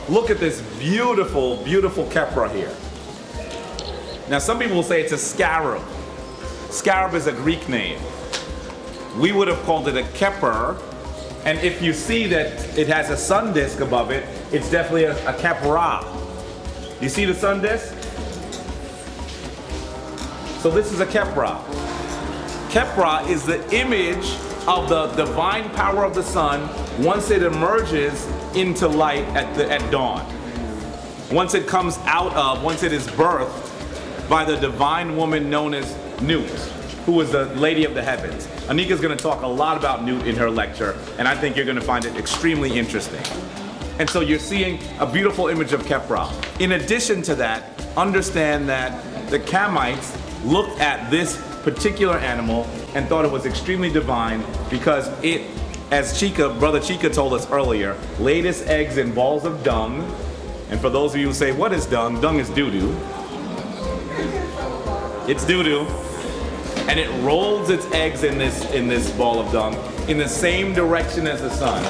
look at this beautiful, beautiful Khepra here. Now some people will say it's a scarab. Scarab is a Greek name. We would have called it a Khepra, and if you see that it has a sun disk above it, it's definitely a Khepra. You see the sun disk? So this is a Khepra. Khepra is the image of the divine power of the sun once it emerges into light at dawn. Once it comes out of, once it is birthed by the divine woman known as Nut, who is the lady of the heavens. Anika's going to talk a lot about Nut in her lecture, and I think you're going to find it extremely interesting. And so you're seeing a beautiful image of Khepra. In addition to that, understand that the Kamites looked at this particular animal and thought it was extremely divine because it, as Brother Chika told us earlier, laid its eggs in balls of dung. And for those of you who say, what is dung? Dung is doo-doo. It's doo-doo. And it rolls its eggs in this ball of dung in the same direction as the sun.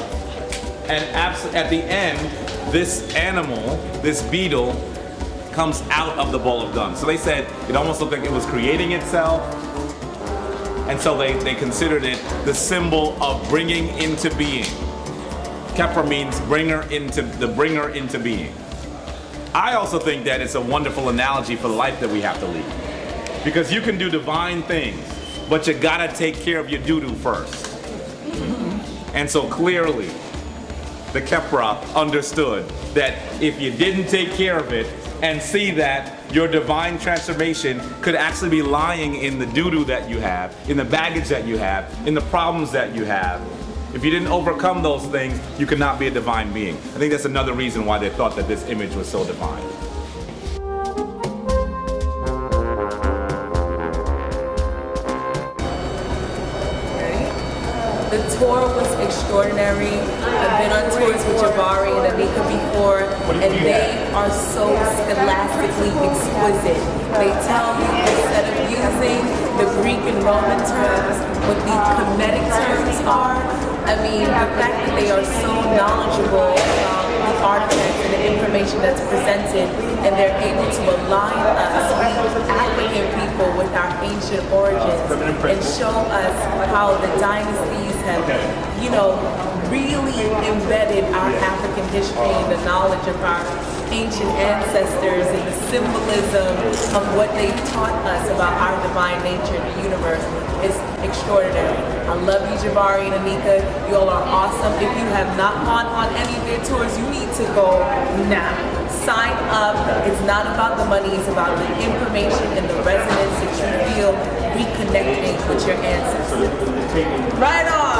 And at the end, this animal, this beetle, comes out of the ball of dung. So they said it almost looked like it was creating itself. And so they considered it the symbol of bringing into being. Khepra means bringer into being. I also think that it's a wonderful analogy for the life that we have to lead. Because you can do divine things, but you gotta take care of your doo-doo first. And so clearly, the Khepra understood that if you didn't take care of it and see that your divine transformation could actually be lying in the doo-doo that you have, in the baggage that you have, in the problems that you have, if you didn't overcome those things, you could not be a divine being. I think that's another reason why they thought that this image was so divine. The tour was extraordinary. I've been on tours with Jabari and Anika before, and they are so scholastically exquisite. They tell you, instead of using the Greek and Roman terms, what the Kemetic terms are. I mean, the fact that they are so knowledgeable about the artifacts and the information that's presented, and they're able to align us, African people, with our ancient origins, and show us how the dynasties have, really embedded our African history and the knowledge of our ancient ancestors and the symbolism of what they've taught us about our divine nature in the universe is extraordinary. I love you, Jabari and Anika. You all are awesome. If you have not gone on any of their tours, you need to go now. Sign up. It's not about the money, it's about the information and the resonance that you feel reconnecting with your ancestors. Right on!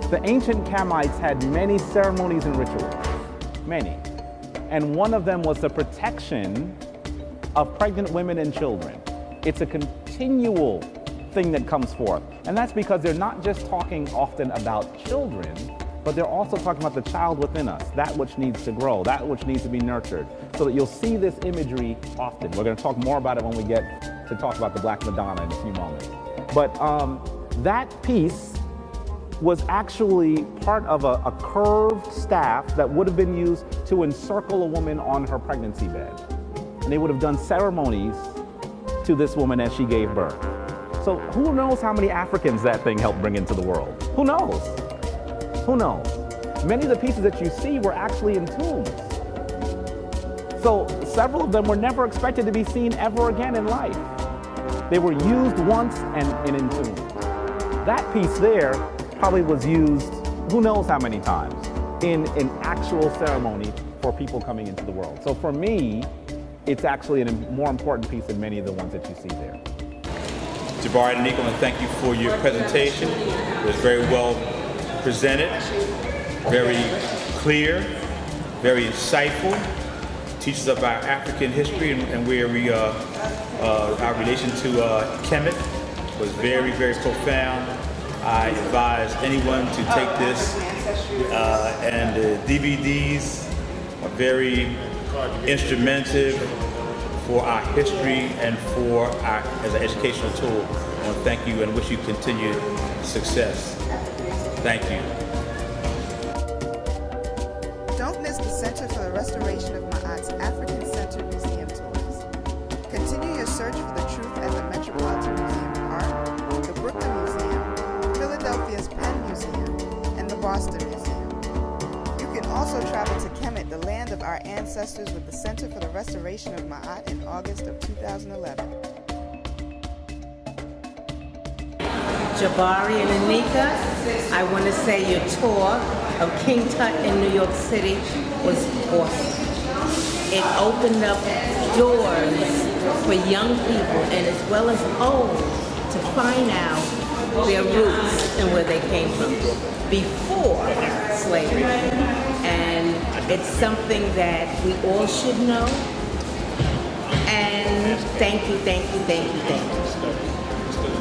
The ancient Kamites had many ceremonies and rituals, many. And one of them was the protection of pregnant women and children. It's a continual thing that comes forth. And that's because they're not just talking often about children, but they're also talking about the child within us, that which needs to grow, that which needs to be nurtured, so that you'll see this imagery often. We're going to talk more about it when we get to talk about the Black Madonna in a few moments. But that piece was actually part of a curved staff that would have been used to encircle a woman on her pregnancy bed. And they would have done ceremonies to this woman as she gave birth. So who knows how many Africans that thing helped bring into the world? Who knows? Who knows? Many of the pieces that you see were actually in tombs. So several of them were never expected to be seen ever again in life. They were used once and entombed. That piece there probably was used who knows how many times in an actual ceremony for people coming into the world. So for me, it's actually a more important piece than many of the ones that you see there. Jabari and Anika, thank you for your presentation. It was very well presented, very clear, very insightful. Teaches us about African history and where we our relation to Kemet was very, very profound. I advise anyone to take this, and the DVDs are very instrumental, for our history and for our as an educational tool. I want to thank you and wish you continued success. Thank you. Don't miss the Center for the Restoration of Ma'at's African Center Museum tours. Continue your search for the truth at the Metropolitan Museum of Art, the Brooklyn Museum, Philadelphia's Penn Museum, and the Boston Museum. You can also travel to Kemet, the land of our ancestors, with the Center for the Restoration of Ma'at in August of 2011. Jabari and Anika, I want to say your tour of King Tut in New York City was awesome. It opened up doors for young people and as well as old to find out their roots and where they came from before slavery. And it's something that we all should know. And thank you, thank you, thank you, thank you.